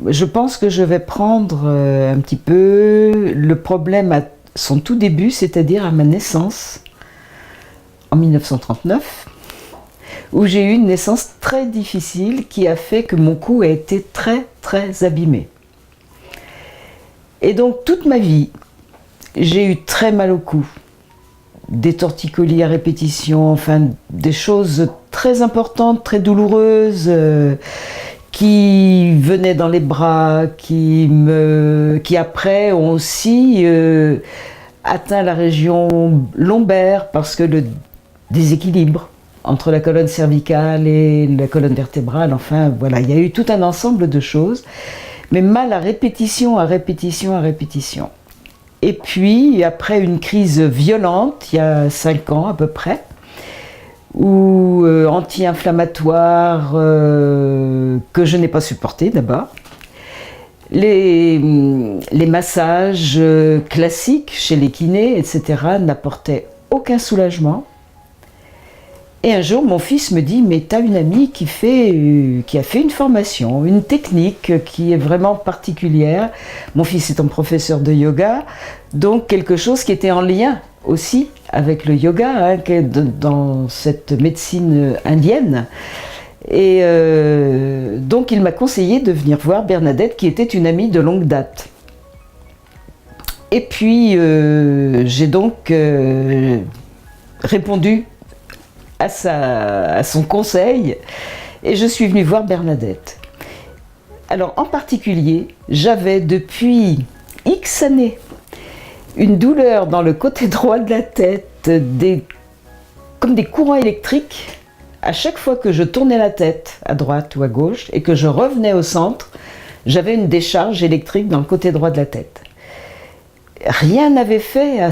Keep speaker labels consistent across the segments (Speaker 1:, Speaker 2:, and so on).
Speaker 1: je pense que je vais prendre un petit peu le problème à son tout début, c'est-à-dire à ma naissance, en 1939, où j'ai eu une naissance très difficile qui a fait que mon cou a été très très abîmé. Et donc toute ma vie, j'ai eu très mal au cou, des torticolis à répétition, enfin des choses très importantes, très douloureuses, qui venaient dans les bras, qui après ont aussi atteint la région lombaire parce que le déséquilibre entre la colonne cervicale et la colonne vertébrale, enfin voilà, il y a eu tout un ensemble de choses, mais mal à répétition, à répétition, à répétition. Et puis, après une crise violente, il y a 5 ans à peu près, ou anti-inflammatoire que je n'ai pas supporté d'abord, les massages classiques chez les kinés, etc., n'apportaient aucun soulagement. Et un jour, mon fils me dit « Mais tu as une amie qui a fait une formation, une technique qui est vraiment particulière. » Mon fils étant professeur de yoga, donc quelque chose qui était en lien aussi avec le yoga, hein, dans cette médecine indienne. Et donc il m'a conseillé de venir voir Bernadette, qui était une amie de longue date. Et puis j'ai donc répondu à son conseil et je suis venue voir Bernadette. Alors en particulier, j'avais depuis X années une douleur dans le côté droit de la tête, comme des courants électriques. À chaque fois que je tournais la tête à droite ou à gauche et que je revenais au centre, j'avais une décharge électrique dans le côté droit de la tête. Rien n'avait fait à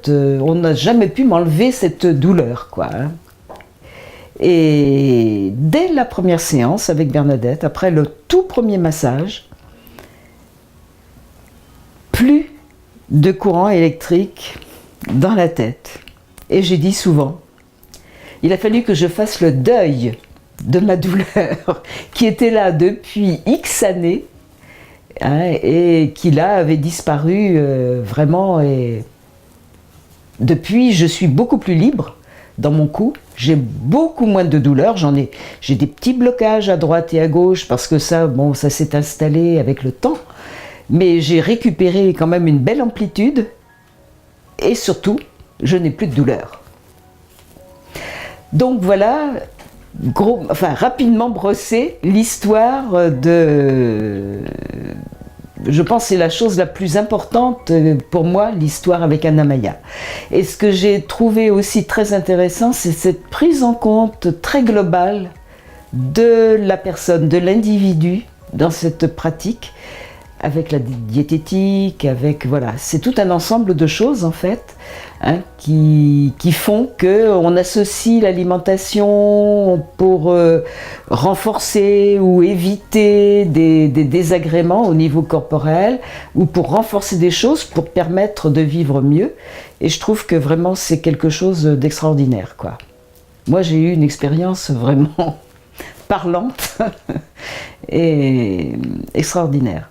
Speaker 1: on n'a jamais pu m'enlever cette douleur, quoi. Et dès la première séance avec Bernadette, après le tout premier massage, plus de courant électrique dans la tête. Et j'ai dit souvent, il a fallu que je fasse le deuil de ma douleur qui était là depuis X années, hein, et qui là avait disparu vraiment. Et depuis, je suis beaucoup plus libre dans mon cou. J'ai beaucoup moins de douleur, j'ai des petits blocages à droite et à gauche parce que ça s'est installé avec le temps. Mais j'ai récupéré quand même une belle amplitude et surtout, je n'ai plus de douleur. Donc voilà, rapidement brossé l'histoire de... Je pense que c'est la chose la plus importante pour moi, l'histoire avec Annamaya. Et ce que j'ai trouvé aussi très intéressant, c'est cette prise en compte très globale de la personne, de l'individu dans cette pratique, avec la diététique, avec voilà, c'est tout un ensemble de choses en fait, hein, qui font qu'on associe l'alimentation pour renforcer ou éviter des désagréments au niveau corporel, ou pour renforcer des choses pour permettre de vivre mieux. Et je trouve que vraiment c'est quelque chose d'extraordinaire, quoi. Moi j'ai eu une expérience vraiment parlante et extraordinaire.